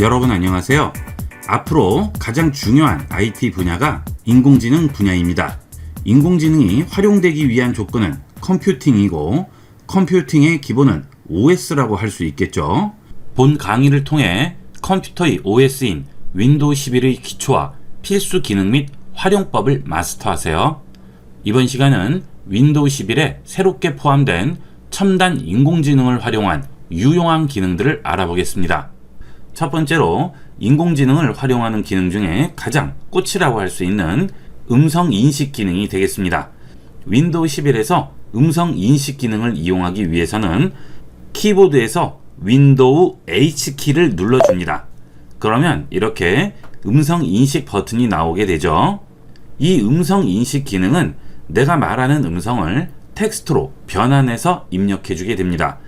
여러분 안녕하세요. 앞으로 가장 중요한 IT 분야가 인공지능 분야입니다. 인공지능이 활용되기 위한 조건은 컴퓨팅이고 컴퓨팅의 기본은 OS라고 할 수 있겠죠. 본 강의를 통해 컴퓨터의 OS인 윈도우 11의 기초와 필수 기능 및 활용법을 마스터하세요. 이번 시간은 윈도우 11에 새롭게 포함된 첨단 인공지능을 활용한 유용한 기능들을 알아보겠습니다. 첫 번째로 인공지능을 활용하는 기능 중에 가장 꽃이라고 할 수 있는 음성 인식 기능이 되겠습니다. 윈도우 11에서 음성 인식 기능을 이용하기 위해서는 키보드에서 윈도우 H키를 눌러줍니다. 그러면 이렇게 음성 인식 버튼이 나오게 되죠. 이 음성 인식 기능은 내가 말하는 음성을 텍스트로 변환해서 입력해주게 됩니다.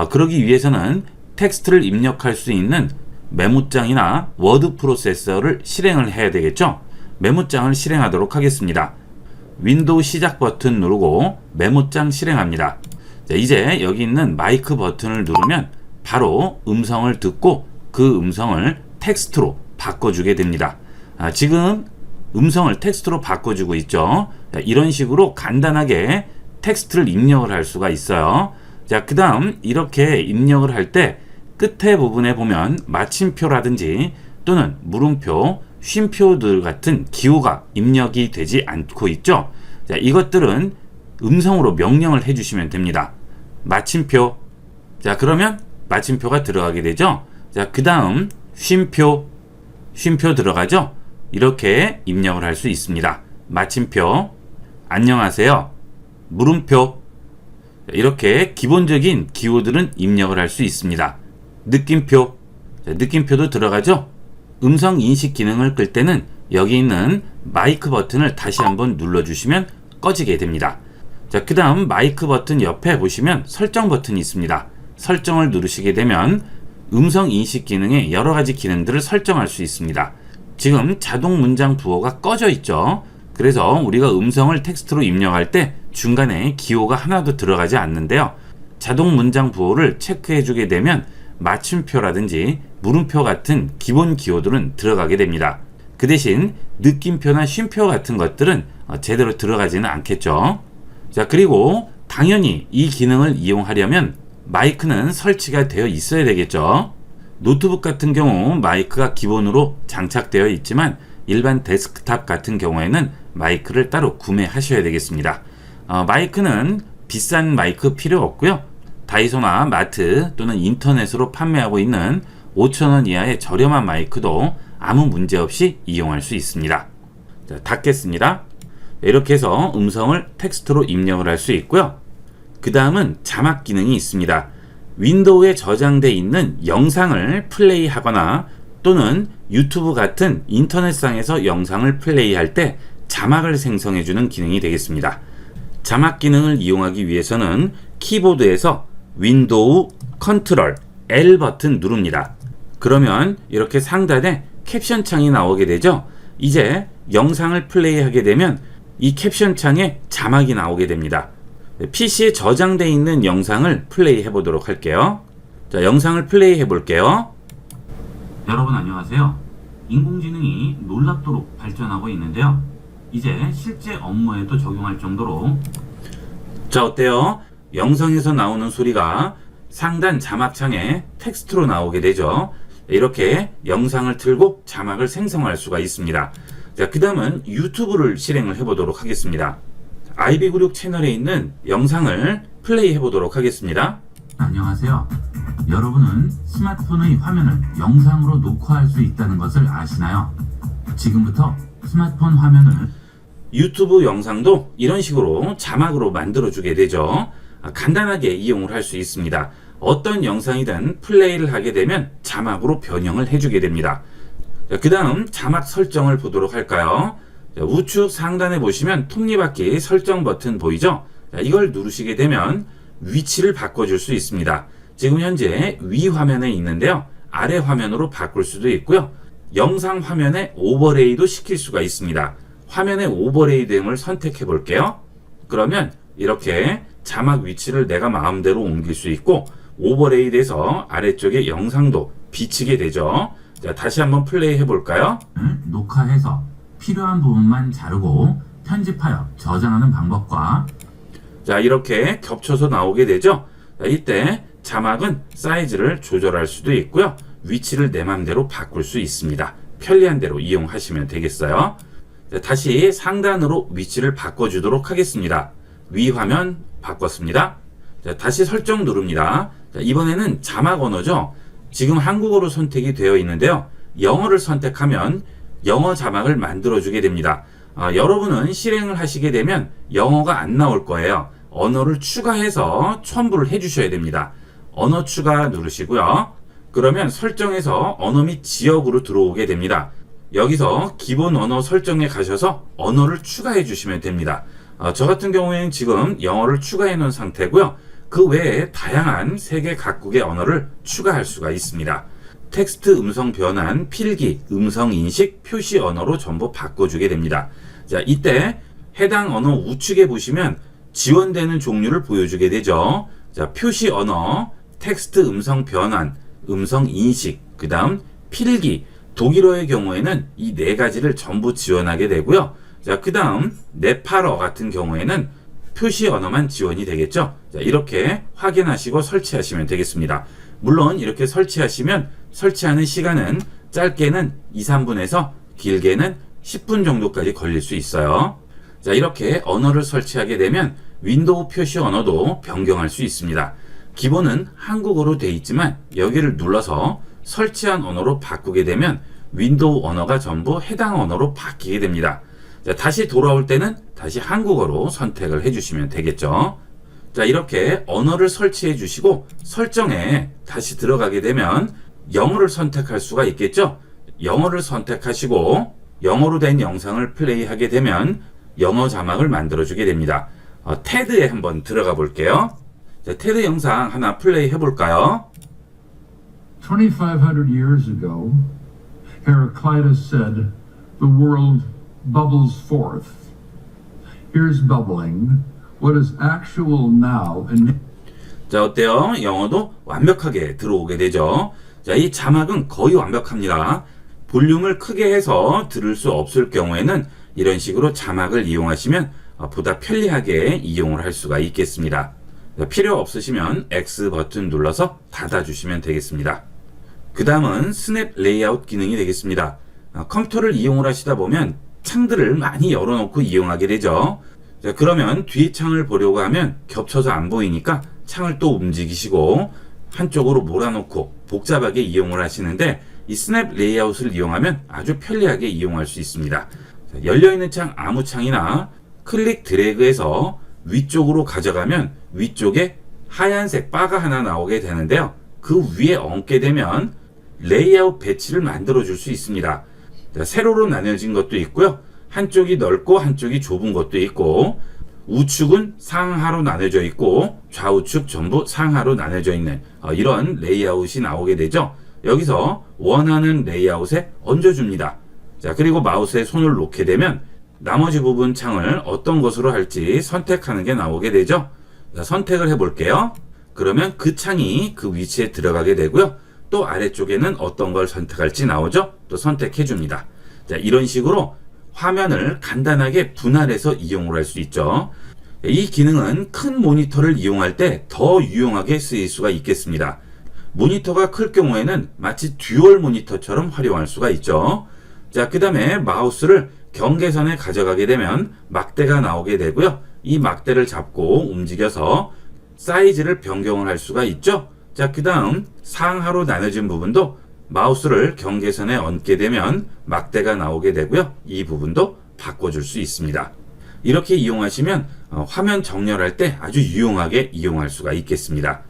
그러기 위해서는 텍스트를 입력할 수 있는 메모장이나 워드 프로세서를 실행을 해야 되겠죠. 메모장을 실행하도록 하겠습니다. 윈도우 시작 버튼 누르고 메모장 실행합니다. 자, 이제 여기 있는 마이크 버튼을 누르면 바로 음성을 듣고 그 음성을 텍스트로 바꿔주게 됩니다. 지금 음성을 텍스트로 바꿔주고 있죠. 자, 이런 식으로 간단하게 tek스트를 입력을 할 수가 있어요. 자, 그 다음 이렇게 입력을 할 때 끝에 부분에 보면 마침표라든지 또는 물음표, 쉼표들 같은 기호가 입력이 되지 않고 있죠. 자, 이것들은 음성으로 명령을 해주시면 됩니다. 마침표. 자, 그러면 마침표가 들어가게 되죠. 자, 그 다음 쉼표 들어가죠. 이렇게 입력을 할 수 있습니다. 마침표, 안녕하세요, 물음표. 이렇게 기본적인 기호들은 입력을 할 수 있습니다. 느낌표. 자, 느낌표도 들어가죠. 음성 인식 기능을 끌 때는 여기 있는 마이크 버튼을 다시 한번 눌러주시면 꺼지게 됩니다. 자, 그 다음 마이크 버튼 옆에 보시면 설정 버튼이 있습니다. 설정을 누르시게 되면 음성 인식 기능의 여러 가지 기능들을 설정할 수 있습니다. 지금 자동 문장 부호가 꺼져 있죠. 그래서 우리가 음성을 텍스트로 입력할 때 중간에 기호가 하나도 들어가지 않는데요. 자동 문장 부호를 체크해 주게 되면 마침표라든지 물음표 같은 기본 기호들은 들어가게 됩니다. 그 대신 느낌표나 쉼표 같은 것들은 제대로 들어가지는 않겠죠. 자, 그리고 당연히 이 기능을 이용하려면 마이크는 설치가 되어 있어야 되겠죠. 노트북 같은 경우 마이크가 기본으로 장착되어 있지만 일반 데스크탑 같은 경우에는 마이크를 따로 구매하셔야 되겠습니다. 마이크는 비싼 마이크 필요 없고요. 다이소나 마트 또는 인터넷으로 판매하고 있는 5,000원 이하의 저렴한 마이크도 아무 문제 없이 이용할 수 있습니다. 자, 닫겠습니다. 이렇게 해서 음성을 텍스트로 입력을 할 수 있고요. 그 다음은 자막 기능이 있습니다. 윈도우에 저장되어 있는 영상을 플레이하거나 또는 유튜브 같은 인터넷상에서 영상을 플레이할 때 자막을 생성해주는 기능이 되겠습니다. 자막 기능을 이용하기 위해서는 키보드에서 윈도우 컨트롤 L 버튼 누릅니다. 그러면 이렇게 상단에 캡션 창이 나오게 되죠. 이제 영상을 플레이하게 되면 이 캡션 창에 자막이 나오게 됩니다. PC에 저장되어 있는 영상을 플레이해 보도록 할게요. 자, 영상을 플레이해 볼게요. 여러분 안녕하세요. 인공지능이 놀랍도록 발전하고 있는데요. 이제 실제 업무에도 적용할 정도로, 자, 어때요? 영상에서 나오는 소리가 상단 자막창에 텍스트로 나오게 되죠. 이렇게 영상을 틀고 자막을 생성할 수가 있습니다. 자, 그 다음은 유튜브를 실행을 해보도록 하겠습니다. 아이비구육 채널에 있는 영상을 플레이 해보도록 하겠습니다. 안녕하세요. 여러분은 스마트폰의 화면을 영상으로 녹화할 수 있다는 것을 아시나요? 지금부터 스마트폰 화면을 유튜브 영상도 이런 식으로 자막으로 만들어주게 되죠. 간단하게 이용을 할 수 있습니다. 어떤 영상이든 플레이를 하게 되면 자막으로 변형을 해주게 됩니다. 그 다음 자막 설정을 보도록 할까요? 자, 우측 상단에 보시면 톱니바퀴 설정 버튼 보이죠? 자, 이걸 누르시게 되면 위치를 바꿔줄 수 있습니다. 지금 현재 위 화면에 있는데요. 아래 화면으로 바꿀 수도 있고요. 영상 화면에 오버레이도 시킬 수가 있습니다. 화면의 오버레이됨을 선택해 볼게요. 그러면 이렇게 자막 위치를 내가 마음대로 옮길 수 있고 오버레이돼서 아래쪽에 영상도 비치게 되죠. 자, 다시 한번 플레이 해볼까요? 녹화해서 필요한 부분만 자르고 편집하여 저장하는 방법과 자, 이렇게 겹쳐서 나오게 되죠. 자, 이때 자막은 사이즈를 조절할 수도 있고요. 위치를 내 맘대로 바꿀 수 있습니다. 편리한 대로 이용하시면 되겠어요. 자, 다시 상단으로 위치를 바꿔주도록 하겠습니다. 위 화면 바꿨습니다. 자, 다시 설정 누릅니다. 자, 이번에는 자막 언어죠. 지금 한국어로 선택이 되어 있는데요. 영어를 선택하면 영어 자막을 만들어주게 됩니다. 여러분은 실행을 하시게 되면 영어가 안 나올 거예요. 언어를 추가해서 첨부를 해주셔야 됩니다. 언어 추가 누르시고요. 그러면 설정에서 언어 및 지역으로 들어오게 됩니다. 여기서 기본 언어 설정에 가셔서 언어를 추가해 주시면 됩니다. 저 같은 경우에는 지금 영어를 추가해 놓은 상태고요. 그 외에 다양한 세계 각국의 언어를 추가할 수가 있습니다. 텍스트 음성 변환, 필기, 음성 인식, 표시 언어로 전부 바꿔주게 됩니다. 자, 이때 해당 언어 우측에 보시면 지원되는 종류를 보여주게 되죠. 자, 표시 언어, 텍스트 음성 변환, 음성 인식, 그 다음 필기, 독일어의 경우에는 이 네 가지를 전부 지원하게 되고요. 자, 그 다음 네팔어 같은 경우에는 표시 언어만 지원이 되겠죠. 자, 이렇게 확인하시고 설치하시면 되겠습니다. 물론 이렇게 설치하시면 설치하는 시간은 짧게는 2, 3분에서 길게는 10분 정도까지 걸릴 수 있어요. 자, 이렇게 언어를 설치하게 되면 윈도우 표시 언어도 변경할 수 있습니다. 기본은 한국어로 되어 있지만 여기를 눌러서 설치한 언어로 바꾸게 되면 윈도우 언어가 전부 해당 언어로 바뀌게 됩니다. 자, 다시 돌아올 때는 다시 한국어로 선택을 해주시면 되겠죠. 자, 이렇게 언어를 설치해 주시고 설정에 다시 들어가게 되면 영어를 선택할 수가 있겠죠. 영어를 선택하시고 영어로 된 영상을 플레이하게 되면 영어 자막을 만들어주게 됩니다. 테드에 한번 들어가 볼게요. 자, 테드 영상 하나 플레이 해볼까요? 2,500 years ago, Heraclitus said, "The world bubbles forth." Here's bubbling. What is actual now and 자, 어때요? 영어도 완벽하게 들어오게 되죠. 자, 이 자막은 거의 완벽합니다. 볼륨을 크게 해서 들을 수 없을 경우에는 이런 식으로 자막을 이용하시면 보다 편리하게 이용을 할 수가 있겠습니다. 필요 없으시면 X 버튼 눌러서 닫아주시면 되겠습니다. 그 다음은 스냅 레이아웃 기능이 되겠습니다. 컴퓨터를 이용을 하시다 보면 창들을 많이 열어놓고 이용하게 되죠. 자, 그러면 뒤에 창을 보려고 하면 겹쳐서 안 보이니까 창을 또 움직이시고 한쪽으로 몰아놓고 복잡하게 이용을 하시는데 이 스냅 레이아웃을 이용하면 아주 편리하게 이용할 수 있습니다. 자, 열려있는 창 아무 창이나 클릭 드래그해서 위쪽으로 가져가면 위쪽에 하얀색 바가 하나 나오게 되는데요. 그 위에 얹게 되면 레이아웃 배치를 만들어 줄 수 있습니다. 자, 세로로 나뉘어진 것도 있고요. 한쪽이 넓고 한쪽이 좁은 것도 있고 우측은 상하로 나눠져 있고 좌우측 전부 상하로 나눠져 있는 이런 레이아웃이 나오게 되죠. 여기서 원하는 레이아웃에 얹어줍니다. 자, 그리고 마우스에 손을 놓게 되면 나머지 부분 창을 어떤 것으로 할지 선택하는 게 나오게 되죠. 자, 선택을 해볼게요. 그러면 그 창이 그 위치에 들어가게 되고요. 또 아래쪽에는 어떤 걸 선택할지 나오죠. 또 선택해 줍니다. 자, 이런 식으로 화면을 간단하게 분할해서 이용을 할 수 있죠. 이 기능은 큰 모니터를 이용할 때 더 유용하게 쓰일 수가 있겠습니다. 모니터가 클 경우에는 마치 듀얼 모니터처럼 활용할 수가 있죠. 자, 그 다음에 마우스를 경계선에 가져가게 되면 막대가 나오게 되고요. 이 막대를 잡고 움직여서 사이즈를 변경을 할 수가 있죠. 자, 그 다음 상하로 나눠진 부분도 마우스를 경계선에 얹게 되면 막대가 나오게 되고요. 이 부분도 바꿔줄 수 있습니다. 이렇게 이용하시면 화면 정렬할 때 아주 유용하게 이용할 수가 있겠습니다.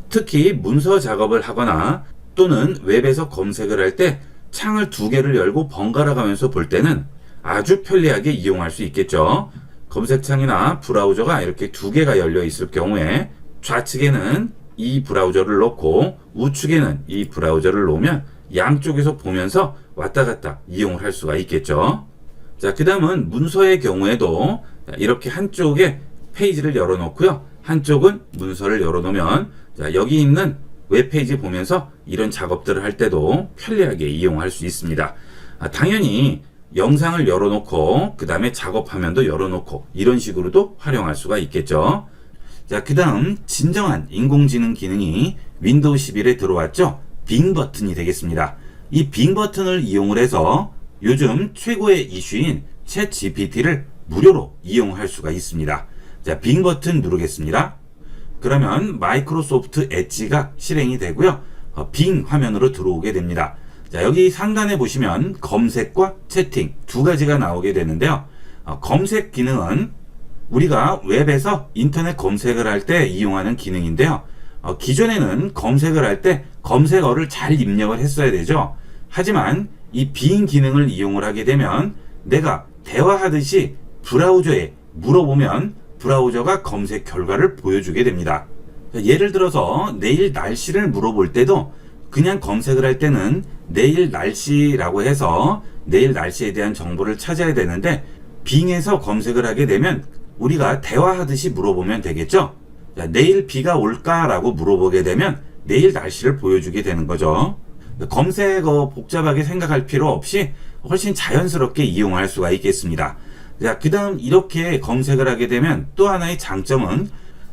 특히 문서 작업을 하거나 또는 웹에서 검색을 할 때 창을 두 개를 열고 번갈아 가면서 볼 때는 아주 편리하게 이용할 수 있겠죠. 검색창이나 브라우저가 이렇게 두 개가 열려 있을 경우에 좌측에는 이 브라우저를 놓고 우측에는 이 브라우저를 놓으면 양쪽에서 보면서 왔다 갔다 이용을 할 수가 있겠죠. 자, 그 다음은 문서의 경우에도 이렇게 한쪽에 페이지를 열어놓고요. 한쪽은 문서를 열어놓으면 자, 여기 있는 웹페이지 보면서 이런 작업들을 할 때도 편리하게 이용할 수 있습니다. 당연히 영상을 열어놓고 그 다음에 작업 화면도 열어놓고 이런 식으로도 활용할 수가 있겠죠. 자, 그 다음 진정한 인공지능 기능이 윈도우 11에 들어왔죠. 빙 버튼이 되겠습니다. 이 빙 버튼을 이용을 해서 요즘 최고의 이슈인 챗 GPT를 무료로 이용할 수가 있습니다. 자, 빙 버튼 누르겠습니다. 그러면 마이크로소프트 엣지가 실행이 되고요. 빙 화면으로 들어오게 됩니다. 자, 여기 상단에 보시면 검색과 채팅 두 가지가 나오게 되는데요. 검색 기능은 우리가 웹에서 인터넷 검색을 할 때 이용하는 기능인데요. 기존에는 검색을 할 때 검색어를 잘 입력을 했어야 되죠. 하지만 이 빙 기능을 이용을 하게 되면 내가 대화하듯이 브라우저에 물어보면 브라우저가 검색 결과를 보여주게 됩니다. 예를 들어서 내일 날씨를 물어볼 때도 그냥 검색을 할 때는 내일 날씨라고 해서 내일 날씨에 대한 정보를 찾아야 되는데 빙에서 검색을 하게 되면 우리가 대화하듯이 물어보면 되겠죠. 자, 내일 비가 올까라고 물어보게 되면 내일 날씨를 보여주게 되는 거죠. 검색어 복잡하게 생각할 필요 없이 훨씬 자연스럽게 이용할 수가 있겠습니다. 자, 그 다음 이렇게 검색을 하게 되면 또 하나의 장점은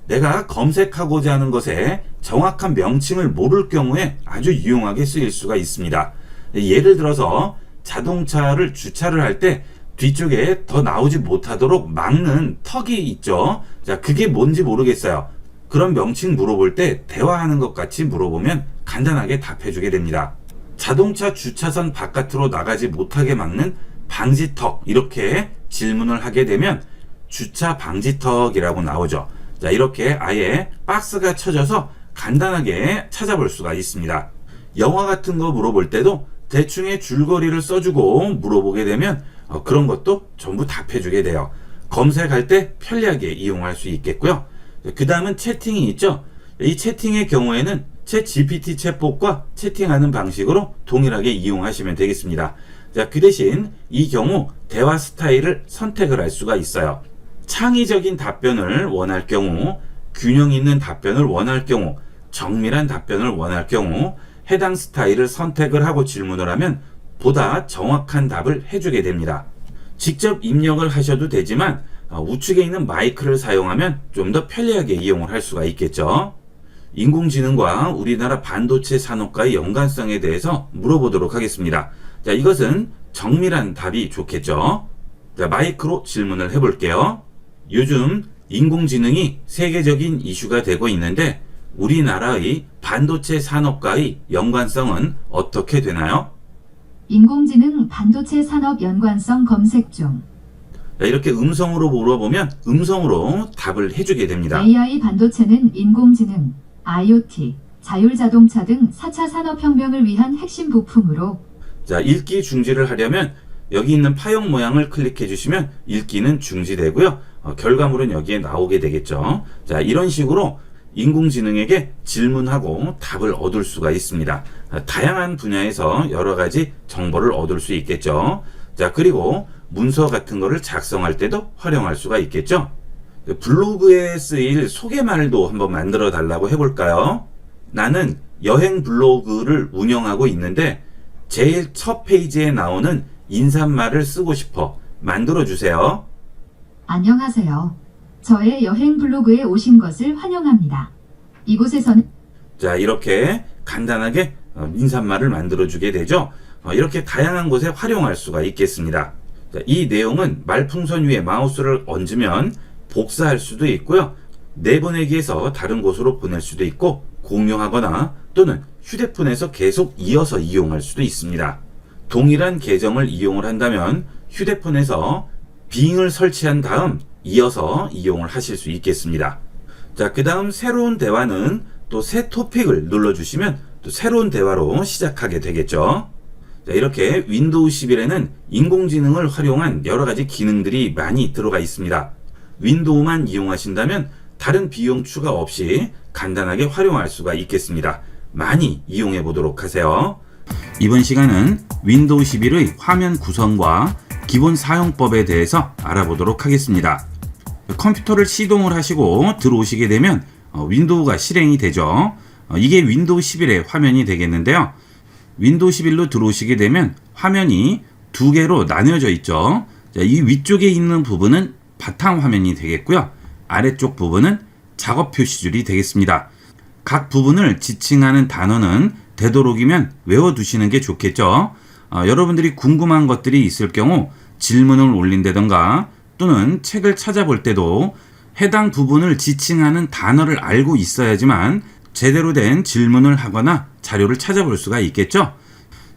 내가 검색하고자 하는 것에 정확한 명칭을 모를 경우에 아주 유용하게 쓰일 수가 있습니다. 예를 들어서 자동차를 주차를 할 때 뒤쪽에 더 나오지 못하도록 막는 턱이 있죠. 자, 그게 뭔지 모르겠어요. 그런 명칭 물어볼 때 대화하는 것 같이 물어보면 간단하게 답해주게 됩니다. 자동차 주차선 바깥으로 나가지 못하게 막는 방지턱, 이렇게 질문을 하게 되면 주차 방지턱이라고 나오죠. 자, 이렇게 아예 박스가 쳐져서 간단하게 찾아볼 수가 있습니다. 영화 같은 거 물어볼 때도 대충의 줄거리를 써주고 물어보게 되면 그런 것도 전부 답해주게 돼요. 검색할 때 편리하게 이용할 수 있겠고요. 그 다음은 채팅이 있죠. 이 채팅의 경우에는 챗 GPT 챗봇과 채팅하는 방식으로 동일하게 이용하시면 되겠습니다. 자, 그 대신 이 경우 대화 스타일을 선택을 할 수가 있어요. 창의적인 답변을 원할 경우, 균형 있는 답변을 원할 경우, 정밀한 답변을 원할 경우 해당 스타일을 선택을 하고 질문을 하면 보다 정확한 답을 해주게 됩니다. 직접 입력을 하셔도 되지만 우측에 있는 마이크를 사용하면 좀 더 편리하게 이용을 할 수가 있겠죠. 인공지능과 우리나라 반도체 산업과의 연관성에 대해서 물어보도록 하겠습니다. 자, 이것은 정밀한 답이 좋겠죠. 자, 마이크로 질문을 해볼게요. 요즘 인공지능이 세계적인 이슈가 되고 있는데 우리나라의 반도체 산업과의 연관성은 어떻게 되나요? 인공지능 반도체 산업 연관성 검색 중. 자, 이렇게 음성으로 물어보면 음성으로 답을 해주게 됩니다. AI 반도체는 인공지능, IoT, 자율자동차 등 4차 산업혁명을 위한 핵심 부품으로. 자, 읽기 중지를 하려면 여기 있는 파형 모양을 클릭해 주시면 읽기는 중지되고요. 결과물은 여기에 나오게 되겠죠. 자, 이런 식으로 인공지능에게 질문하고 답을 얻을 수가 있습니다. 다양한 분야에서 여러 가지 정보를 얻을 수 있겠죠. 자, 그리고 문서 같은 거를 작성할 때도 활용할 수가 있겠죠. 블로그에 쓰일 소개말도 한번 만들어 달라고 해볼까요? 나는 여행 블로그를 운영하고 있는데 제일 첫 페이지에 나오는 인사말을 쓰고 싶어. 만들어 주세요. 안녕하세요. 저의 여행 블로그에 오신 것을 환영합니다. 이곳에서는 자, 이렇게 간단하게 인사말을 만들어 주게 되죠. 이렇게 다양한 곳에 활용할 수가 있겠습니다. 자, 이 내용은 말풍선 위에 마우스를 얹으면 복사할 수도 있고요. 내보내기에서 다른 곳으로 보낼 수도 있고 공유하거나 또는 휴대폰에서 계속 이어서 이용할 수도 있습니다. 동일한 계정을 이용을 한다면 휴대폰에서 빙을 설치한 다음 이어서 이용을 하실 수 있겠습니다. 자, 그 다음 새로운 대화는 또 새 토픽을 눌러주시면 또 새로운 대화로 시작하게 되겠죠. 자, 이렇게 윈도우 11에는 인공지능을 활용한 여러 가지 기능들이 많이 들어가 있습니다. 윈도우만 이용하신다면 다른 비용 추가 없이 간단하게 활용할 수가 있겠습니다. 많이 이용해 보도록 하세요. 이번 시간은 윈도우 11의 화면 구성과 기본 사용법에 대해서 알아보도록 하겠습니다. 컴퓨터를 시동을 하시고 들어오시게 되면 윈도우가 실행이 되죠. 이게 윈도우 11의 화면이 되겠는데요. 윈도우 11로 들어오시게 되면 화면이 두 개로 나뉘어져 있죠. 자, 이 위쪽에 있는 부분은 바탕 화면이 되겠고요. 아래쪽 부분은 작업 표시줄이 되겠습니다. 각 부분을 지칭하는 단어는 되도록이면 외워두시는 게 좋겠죠. 여러분들이 궁금한 것들이 있을 경우 질문을 올린다던가 또는 책을 찾아볼 때도 해당 부분을 지칭하는 단어를 알고 있어야지만 제대로 된 질문을 하거나 자료를 찾아볼 수가 있겠죠.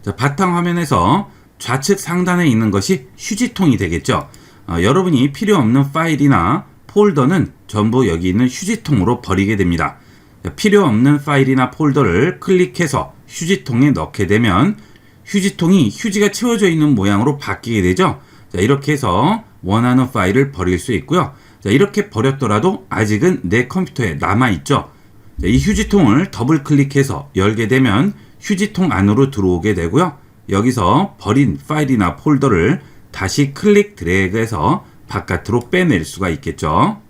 자, 바탕화면에서 좌측 상단에 있는 것이 휴지통이 되겠죠. 여러분이 필요 없는 파일이나 폴더는 전부 여기 있는 휴지통으로 버리게 됩니다. 자, 필요 없는 파일이나 폴더를 클릭해서 휴지통에 넣게 되면 휴지통이 휴지가 채워져 있는 모양으로 바뀌게 되죠. 자, 이렇게 해서 원하는 파일을 버릴 수 있고요. 자, 이렇게 버렸더라도 아직은 내 컴퓨터에 남아있죠. 자, 이 휴지통을 더블 클릭해서 열게 되면 휴지통 안으로 들어오게 되고요. 여기서 버린 파일이나 폴더를 다시 클릭 드래그해서 바깥으로 빼낼 수가 있겠죠.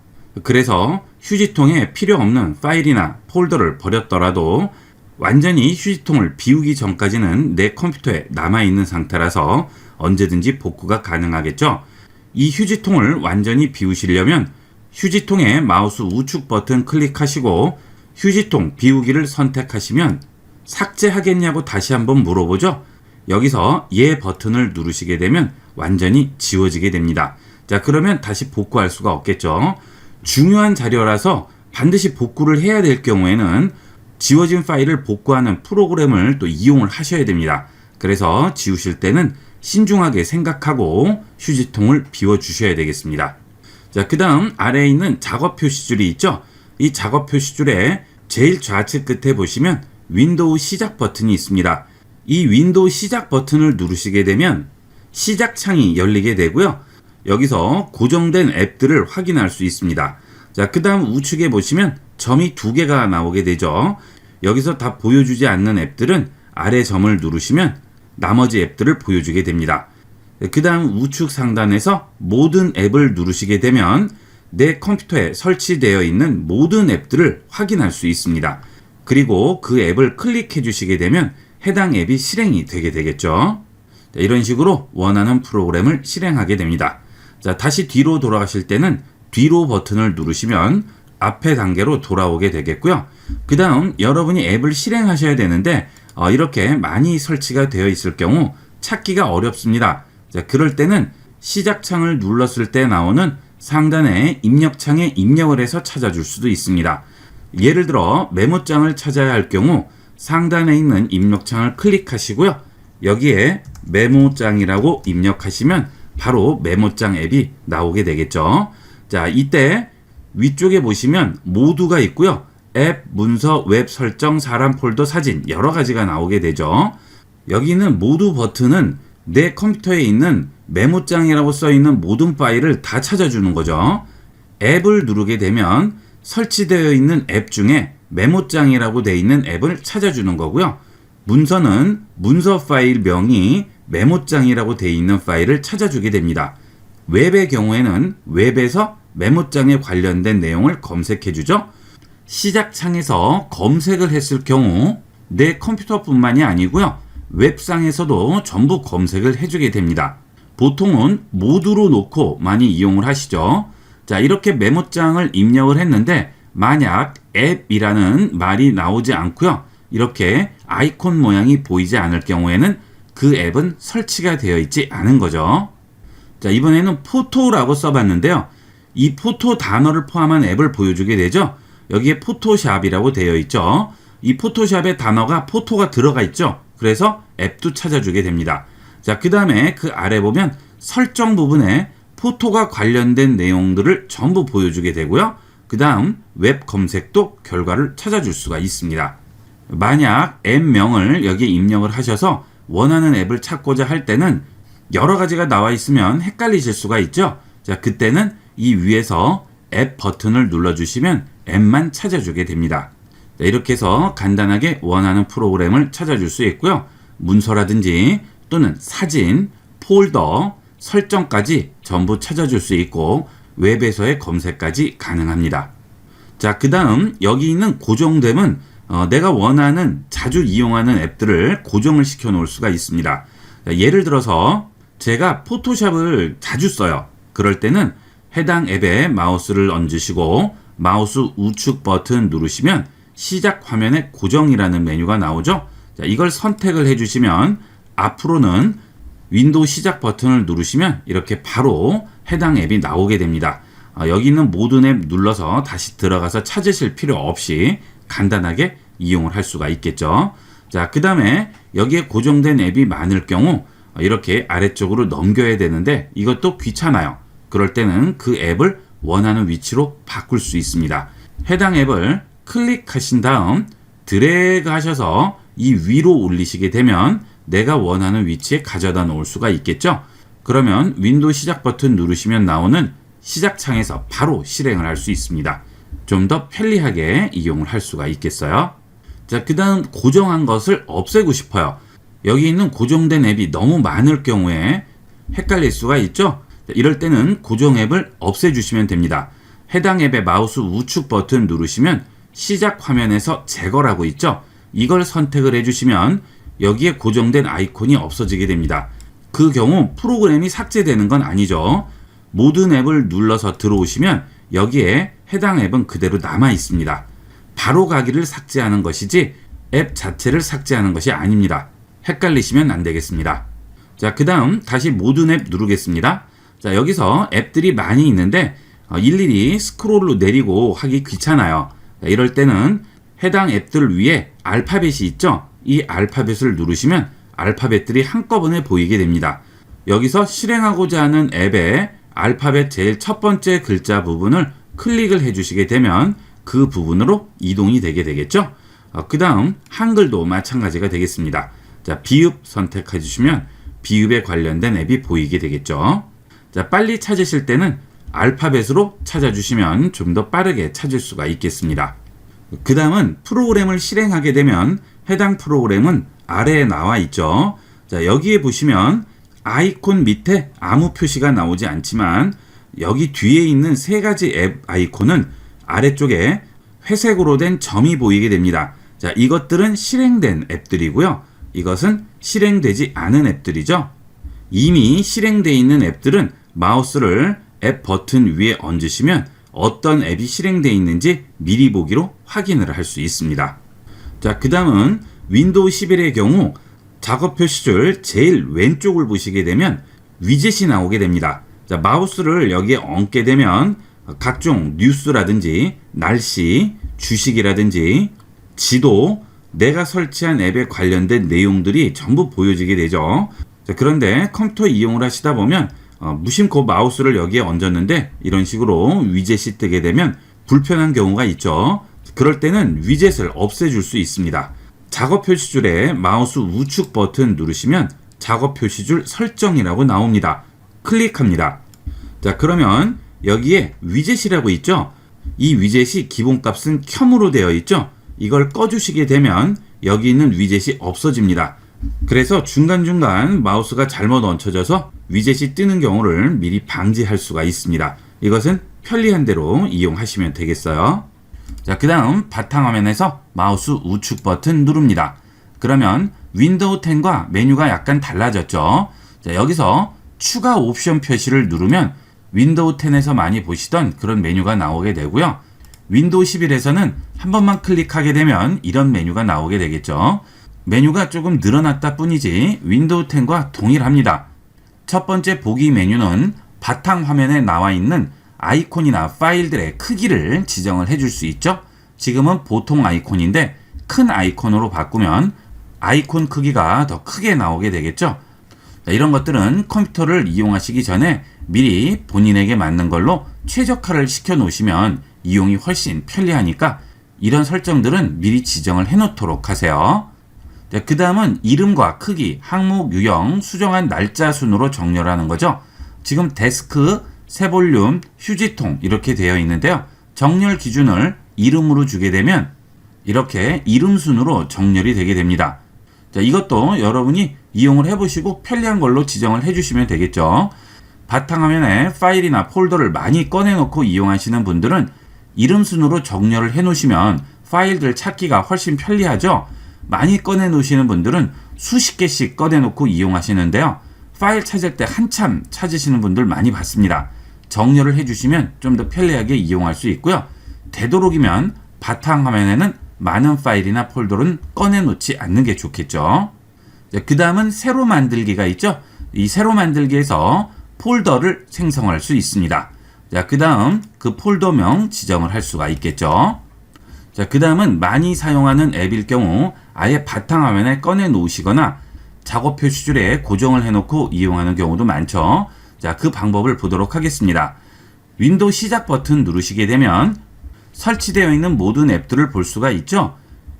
그래서 휴지통에 필요 없는 파일이나 폴더를 버렸더라도 완전히 휴지통을 비우기 전까지는 내 컴퓨터에 남아있는 상태라서 언제든지 복구가 가능하겠죠. 이 휴지통을 완전히 비우시려면 휴지통에 마우스 우측 버튼 클릭하시고 휴지통 비우기를 선택하시면 삭제하겠냐고 다시 한번 물어보죠. 여기서 예 버튼을 누르시게 되면 완전히 지워지게 됩니다. 자, 그러면 다시 복구할 수가 없겠죠. 중요한 자료라서 반드시 복구를 해야 될 경우에는 지워진 파일을 복구하는 프로그램을 또 이용을 하셔야 됩니다. 그래서 지우실 때는 신중하게 생각하고 휴지통을 비워 주셔야 되겠습니다. 자, 그 다음 아래에 있는 작업 표시줄이 있죠. 이 작업 표시줄에 제일 좌측 끝에 보시면 윈도우 시작 버튼이 있습니다. 이 윈도우 시작 버튼을 누르시게 되면 시작 창이 열리게 되고요. 여기서 고정된 앱들을 확인할 수 있습니다. 자, 그 다음 우측에 보시면 점이 두 개가 나오게 되죠. 여기서 다 보여주지 않는 앱들은 아래 점을 누르시면 나머지 앱들을 보여주게 됩니다. 그 다음 우측 상단에서 모든 앱을 누르시게 되면 내 컴퓨터에 설치되어 있는 모든 앱들을 확인할 수 있습니다. 그리고 그 앱을 클릭해 주시게 되면 해당 앱이 실행이 되게 되겠죠. 자, 이런 식으로 원하는 프로그램을 실행하게 됩니다. 자, 다시 뒤로 돌아가실 때는 뒤로 버튼을 누르시면 앞에 단계로 돌아오게 되겠고요. 그 다음 여러분이 앱을 실행하셔야 되는데 이렇게 많이 설치가 되어 있을 경우 찾기가 어렵습니다. 자, 그럴 때는 시작창을 눌렀을 때 나오는 상단의 입력창에 입력을 해서 찾아줄 수도 있습니다. 예를 들어 메모장을 찾아야 할 경우 상단에 있는 입력창을 클릭하시고요. 여기에 메모장이라고 입력하시면 바로 메모장 앱이 나오게 되겠죠. 자, 이때 위쪽에 보시면 모두가 있고요. 앱, 문서, 웹 설정, 사람, 폴더, 사진 여러 가지가 나오게 되죠. 여기는 모두 버튼은 내 컴퓨터에 있는 메모장이라고 써 있는 모든 파일을 다 찾아주는 거죠. 앱을 누르게 되면 설치되어 있는 앱 중에 메모장이라고 되어 있는 앱을 찾아주는 거고요. 문서는 문서 파일 명이 메모장이라고 되어 있는 파일을 찾아주게 됩니다. 웹의 경우에는 웹에서 메모장에 관련된 내용을 검색해 주죠. 시작창에서 검색을 했을 경우 내 컴퓨터뿐만이 아니고요. 웹상에서도 전부 검색을 해주게 됩니다. 보통은 모두로 놓고 많이 이용을 하시죠. 자, 이렇게 메모장을 입력을 했는데 만약 앱이라는 말이 나오지 않고요. 이렇게 아이콘 모양이 보이지 않을 경우에는 그 앱은 설치가 되어 있지 않은 거죠. 자, 이번에는 포토라고 써봤는데요. 이 포토 단어를 포함한 앱을 보여주게 되죠. 여기에 포토샵이라고 되어 있죠. 이 포토샵의 단어가 포토가 들어가 있죠. 그래서 앱도 찾아주게 됩니다. 자, 그 다음에 그 아래 보면 설정 부분에 포토가 관련된 내용들을 전부 보여주게 되고요. 그 다음 웹 검색도 결과를 찾아줄 수가 있습니다. 만약 앱명을 여기에 입력을 하셔서 원하는 앱을 찾고자 할 때는 여러 가지가 나와 있으면 헷갈리실 수가 있죠. 자, 그때는 이 위에서 앱 버튼을 눌러주시면 앱만 찾아주게 됩니다. 자, 이렇게 해서 간단하게 원하는 프로그램을 찾아줄 수 있고요. 문서라든지 또는 사진, 폴더, 설정까지 전부 찾아줄 수 있고 웹에서의 검색까지 가능합니다. 자, 그 다음 여기 있는 고정됨은 내가 원하는 자주 이용하는 앱들을 고정을 시켜 놓을 수가 있습니다. 예를 들어서 제가 포토샵을 자주 써요. 그럴 때는 해당 앱에 마우스를 얹으시고 마우스 우측 버튼 누르시면 시작 화면에 고정이라는 메뉴가 나오죠. 자, 이걸 선택을 해주시면 앞으로는 윈도우 시작 버튼을 누르시면 이렇게 바로 해당 앱이 나오게 됩니다. 여기 있는 모든 앱 눌러서 다시 들어가서 찾으실 필요 없이 간단하게 이용을 할 수가 있겠죠. 자, 그 다음에 여기에 고정된 앱이 많을 경우 이렇게 아래쪽으로 넘겨야 되는데 이것도 귀찮아요. 그럴 때는 그 앱을 원하는 위치로 바꿀 수 있습니다. 해당 앱을 클릭하신 다음 드래그 하셔서 이 위로 올리시게 되면 내가 원하는 위치에 가져다 놓을 수가 있겠죠. 그러면 윈도우 시작 버튼 누르시면 나오는 시작 창에서 바로 실행을 할 수 있습니다. 좀 더 편리하게 이용을 할 수가 있겠어요. 자, 그 다음 고정한 것을 없애고 싶어요. 여기 있는 고정된 앱이 너무 많을 경우에 헷갈릴 수가 있죠. 이럴 때는 고정 앱을 없애주시면 됩니다. 해당 앱의 마우스 우측 버튼 누르시면 시작 화면에서 제거라고 있죠. 이걸 선택을 해주시면 여기에 고정된 아이콘이 없어지게 됩니다. 그 경우 프로그램이 삭제되는 건 아니죠. 모든 앱을 눌러서 들어오시면 여기에 해당 앱은 그대로 남아 있습니다. 바로 가기를 삭제하는 것이지 앱 자체를 삭제하는 것이 아닙니다. 헷갈리시면 안 되겠습니다. 자, 그 다음 다시 모든 앱 누르겠습니다. 자, 여기서 앱들이 많이 있는데 일일이 스크롤로 내리고 하기 귀찮아요. 자, 이럴 때는 해당 앱들 위에 알파벳이 있죠. 이 알파벳을 누르시면 알파벳들이 한꺼번에 보이게 됩니다. 여기서 실행하고자 하는 앱의 알파벳 제일 첫 번째 글자 부분을 클릭을 해주시게 되면 그 부분으로 이동이 되게 되겠죠. 그 다음 한글도 마찬가지가 되겠습니다. 자, 비읍 선택해 주시면 비읍에 관련된 앱이 보이게 되겠죠. 자, 빨리 찾으실 때는 알파벳으로 찾아주시면 좀 더 빠르게 찾을 수가 있겠습니다. 그 다음은 프로그램을 실행하게 되면 해당 프로그램은 아래에 나와 있죠. 자, 여기에 보시면 아이콘 밑에 아무 표시가 나오지 않지만 여기 뒤에 있는 세 가지 앱 아이콘은 아래쪽에 회색으로 된 점이 보이게 됩니다. 자, 이것들은 실행된 앱들이고요. 이것은 실행되지 않은 앱들이죠. 이미 실행되어 있는 앱들은 마우스를 앱 버튼 위에 얹으시면 어떤 앱이 실행되어 있는지 미리 보기로 확인을 할 수 있습니다. 자, 그 다음은 윈도우 11의 경우 작업 표시줄 제일 왼쪽을 보시게 되면 위젯이 나오게 됩니다. 자, 마우스를 여기에 얹게 되면 각종 뉴스라든지 날씨, 주식이라든지 지도, 내가 설치한 앱에 관련된 내용들이 전부 보여지게 되죠. 자, 그런데 컴퓨터 이용을 하시다 보면 무심코 마우스를 여기에 얹었는데 이런 식으로 위젯이 뜨게 되면 불편한 경우가 있죠. 그럴 때는 위젯을 없애줄 수 있습니다. 작업 표시줄에 마우스 우측 버튼 누르시면 작업 표시줄 설정이라고 나옵니다. 클릭합니다. 자, 그러면 여기에 위젯이라고 있죠. 이 위젯이 기본값은 켬으로 되어 있죠. 이걸 꺼주시게 되면 여기 있는 위젯이 없어집니다. 그래서 중간중간 마우스가 잘못 얹혀져서 위젯이 뜨는 경우를 미리 방지할 수가 있습니다. 이것은 편리한 대로 이용하시면 되겠어요. 자, 그 다음 바탕화면에서 마우스 우측 버튼 누릅니다. 그러면 윈도우 10과 메뉴가 약간 달라졌죠. 자, 여기서 추가 옵션 표시를 누르면 윈도우 10에서 많이 보시던 그런 메뉴가 나오게 되고요. 윈도우 11에서는 한 번만 클릭하게 되면 이런 메뉴가 나오게 되겠죠. 메뉴가 조금 늘어났다 뿐이지 윈도우 10과 동일합니다. 첫 번째 보기 메뉴는 바탕화면에 나와 있는 아이콘이나 파일들의 크기를 지정을 해줄 수 있죠. 지금은 보통 아이콘인데 큰 아이콘으로 바꾸면 아이콘 크기가 더 크게 나오게 되겠죠. 이런 것들은 컴퓨터를 이용하시기 전에 미리 본인에게 맞는 걸로 최적화를 시켜 놓으시면 이용이 훨씬 편리하니까 이런 설정들은 미리 지정을 해 놓도록 하세요. 그 다음은 이름과 크기, 항목 유형, 수정한 날짜 순으로 정렬하는 거죠. 지금 데스크, 새 볼륨, 휴지통 이렇게 되어 있는데요. 정렬 기준을 이름으로 주게 되면 이렇게 이름 순으로 정렬이 되게 됩니다. 자, 이것도 여러분이 이용을 해보시고 편리한 걸로 지정을 해주시면 되겠죠. 바탕화면에 파일이나 폴더를 많이 꺼내놓고 이용하시는 분들은 이름 순으로 정렬을 해놓으시면 파일들 찾기가 훨씬 편리하죠. 많이 꺼내 놓으시는 분들은 수십 개씩 꺼내 놓고 이용하시는데요. 파일 찾을 때 한참 찾으시는 분들 많이 봤습니다. 정렬을 해주시면 좀 더 편리하게 이용할 수 있고요. 되도록이면 바탕화면에는 많은 파일이나 폴더는 꺼내 놓지 않는 게 좋겠죠. 그 다음은 세로 만들기가 있죠. 이 세로 만들기에서 폴더를 생성할 수 있습니다. 자, 그 다음 그 폴더명 지정을 할 수가 있겠죠. 자, 그 다음은 많이 사용하는 앱일 경우 아예 바탕화면에 꺼내 놓으시거나 작업 표시줄에 고정을 해놓고 이용하는 경우도 많죠. 자, 그 방법을 보도록 하겠습니다. 윈도우 시작 버튼 누르시게 되면 설치되어 있는 모든 앱들을 볼 수가 있죠.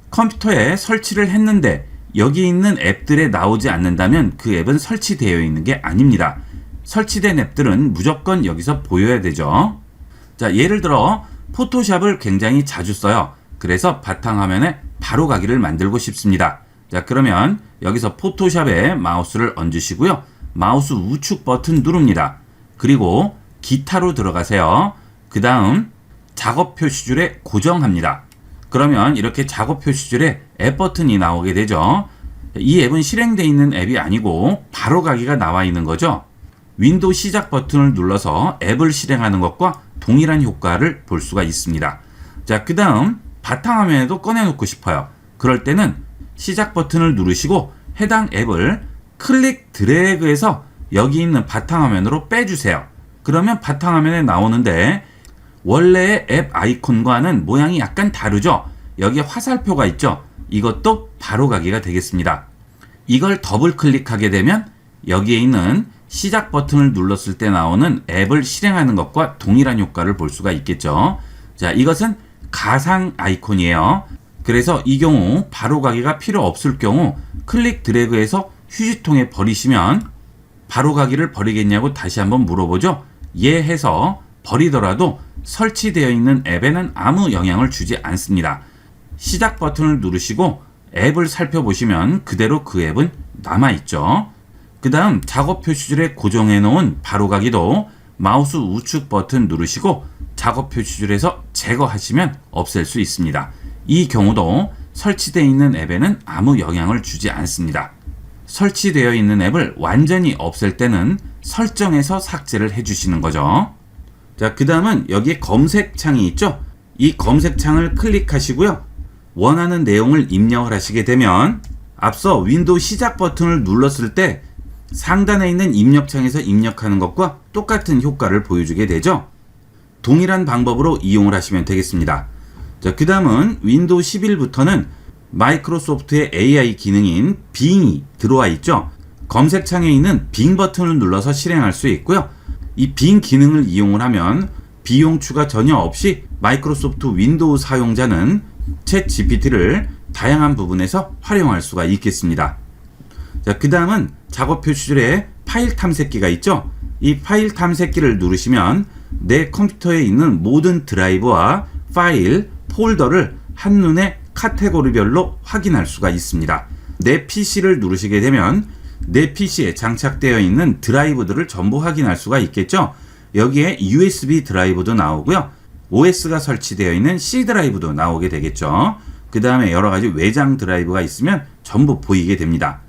컴퓨터에 설치를 했는데 여기 있는 앱들에 나오지 않는다면 그 앱은 설치되어 있는 게 아닙니다. 설치된 앱들은 무조건 여기서 보여야 되죠. 자, 예를 들어 포토샵을 굉장히 자주 써요. 그래서 바탕화면에 바로 가기를 만들고 싶습니다. 자, 그러면 여기서 포토샵에 마우스를 얹으시고요. 마우스 우측 버튼 누릅니다. 그리고 기타로 들어가세요. 그 다음 작업 표시줄에 고정합니다. 그러면 이렇게 작업 표시줄에 앱 버튼이 나오게 되죠. 이 앱은 실행되어 있는 앱이 아니고 바로 가기가 나와 있는 거죠. 윈도우 시작 버튼을 눌러서 앱을 실행하는 것과 동일한 효과를 볼 수가 있습니다. 자, 그 다음 바탕화면에도 꺼내놓고 싶어요. 그럴 때는 시작 버튼을 누르시고 해당 앱을 클릭 드래그해서 여기 있는 바탕화면으로 빼주세요. 그러면 바탕화면에 나오는데 원래의 앱 아이콘과는 모양이 약간 다르죠? 여기에 화살표가 있죠? 이것도 바로 가기가 되겠습니다. 이걸 더블 클릭하게 되면 여기에 있는 시작 버튼을 눌렀을 때 나오는 앱을 실행하는 것과 동일한 효과를 볼 수가 있겠죠. 자, 이것은 가상 아이콘이에요. 그래서 이 경우 바로 가기가 필요 없을 경우 클릭 드래그해서 휴지통에 버리시면 바로 가기를 버리겠냐고 다시 한번 물어보죠. 예 해서 버리더라도 설치되어 있는 앱에는 아무 영향을 주지 않습니다. 시작 버튼을 누르시고 앱을 살펴보시면 그대로 그 앱은 남아있죠. 그 다음 작업 표시줄에 고정해 놓은 바로가기도 마우스 우측 버튼 누르시고 작업 표시줄에서 제거하시면 없앨 수 있습니다. 이 경우도 설치되어 있는 앱에는 아무 영향을 주지 않습니다. 설치되어 있는 앱을 완전히 없앨 때는 설정에서 삭제를 해주시는 거죠. 자, 그 다음은 여기에 검색창이 있죠. 이 검색창을 클릭하시고요. 원하는 내용을 입력을 하시게 되면 앞서 윈도우 시작 버튼을 눌렀을 때 상단에 있는 입력창에서 입력하는 것과 똑같은 효과를 보여주게 되죠. 동일한 방법으로 이용을 하시면 되겠습니다. 자, 그 다음은 윈도우 11부터는 마이크로소프트의 AI 기능인 빙이 들어와 있죠. 검색창에 있는 빙 버튼을 눌러서 실행할 수 있고요. 이 빙 기능을 이용을 하면 비용 추가 전혀 없이 마이크로소프트 윈도우 사용자는 챗 GPT를 다양한 부분에서 활용할 수가 있겠습니다. 자, 그 다음은 작업 표시줄에 파일 탐색기가 있죠. 이 파일 탐색기를 누르시면 내 컴퓨터에 있는 모든 드라이브와 파일, 폴더를 한눈에 카테고리별로 확인할 수가 있습니다. 내 PC를 누르시게 되면 내 PC에 장착되어 있는 드라이브들을 전부 확인할 수가 있겠죠. 여기에 USB 드라이브도 나오고요. OS가 설치되어 있는 C 드라이브도 나오게 되겠죠. 그 다음에 여러가지 외장 드라이브가 있으면 전부 보이게 됩니다.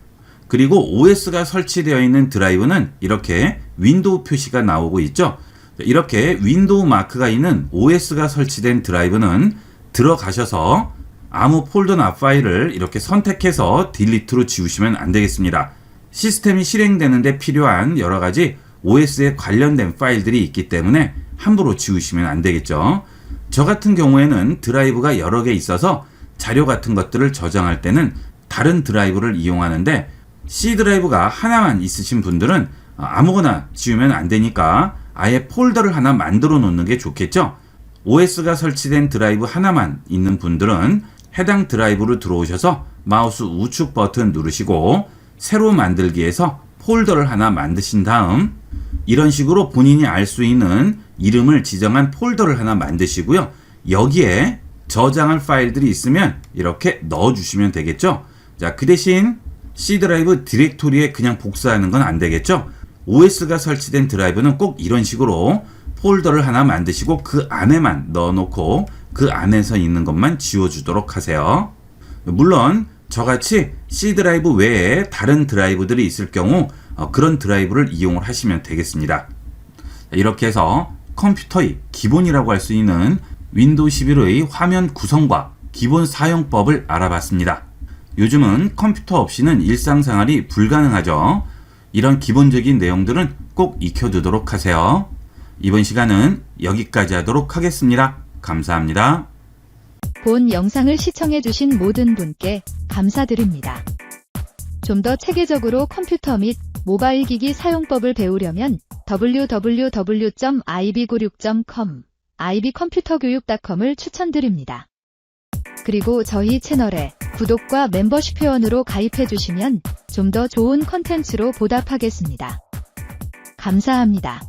그리고 OS가 설치되어 있는 드라이브는 이렇게 윈도우 표시가 나오고 있죠. 이렇게 윈도우 마크가 있는 OS가 설치된 드라이브는 들어가셔서 아무 폴더나 파일을 이렇게 선택해서 딜리트로 지우시면 안 되겠습니다. 시스템이 실행되는데 필요한 여러가지 OS에 관련된 파일들이 있기 때문에 함부로 지우시면 안 되겠죠. 저 같은 경우에는 드라이브가 여러 개 있어서 자료 같은 것들을 저장할 때는 다른 드라이브를 이용하는데 C 드라이브가 하나만 있으신 분들은 아무거나 지우면 안 되니까 아예 폴더를 하나 만들어 놓는 게 좋겠죠. OS가 설치된 드라이브 하나만 있는 분들은 해당 드라이브로 들어오셔서 마우스 우측 버튼 누르시고 새로 만들기에서 폴더를 하나 만드신 다음 이런 식으로 본인이 알 수 있는 이름을 지정한 폴더를 하나 만드시고요. 여기에 저장할 파일들이 있으면 이렇게 넣어주시면 되겠죠. 자, 그 대신 C 드라이브 디렉토리에 그냥 복사하는 건 안 되겠죠. OS가 설치된 드라이브는 꼭 이런 식으로 폴더를 하나 만드시고 그 안에만 넣어놓고 그 안에서 있는 것만 지워주도록 하세요. 물론 저같이 C 드라이브 외에 다른 드라이브들이 있을 경우 그런 드라이브를 이용을 하시면 되겠습니다. 이렇게 해서 컴퓨터의 기본이라고 할 수 있는 윈도우 11의 화면 구성과 기본 사용법을 알아봤습니다. 요즘은 컴퓨터 없이는 일상생활이 불가능하죠. 이런 기본적인 내용들은 꼭 익혀두도록 하세요. 이번 시간은 여기까지 하도록 하겠습니다. 감사합니다. 본 영상을 시청해주신 모든 분께 감사드립니다. 좀 더 체계적으로 컴퓨터 및 모바일 기기 사용법을 배우려면 www.ib96.com, ib컴퓨터교육.com을 추천드립니다. 그리고 저희 채널에 구독과 멤버십 회원으로 가입해주시면 좀 더 좋은 컨텐츠로 보답하겠습니다. 감사합니다.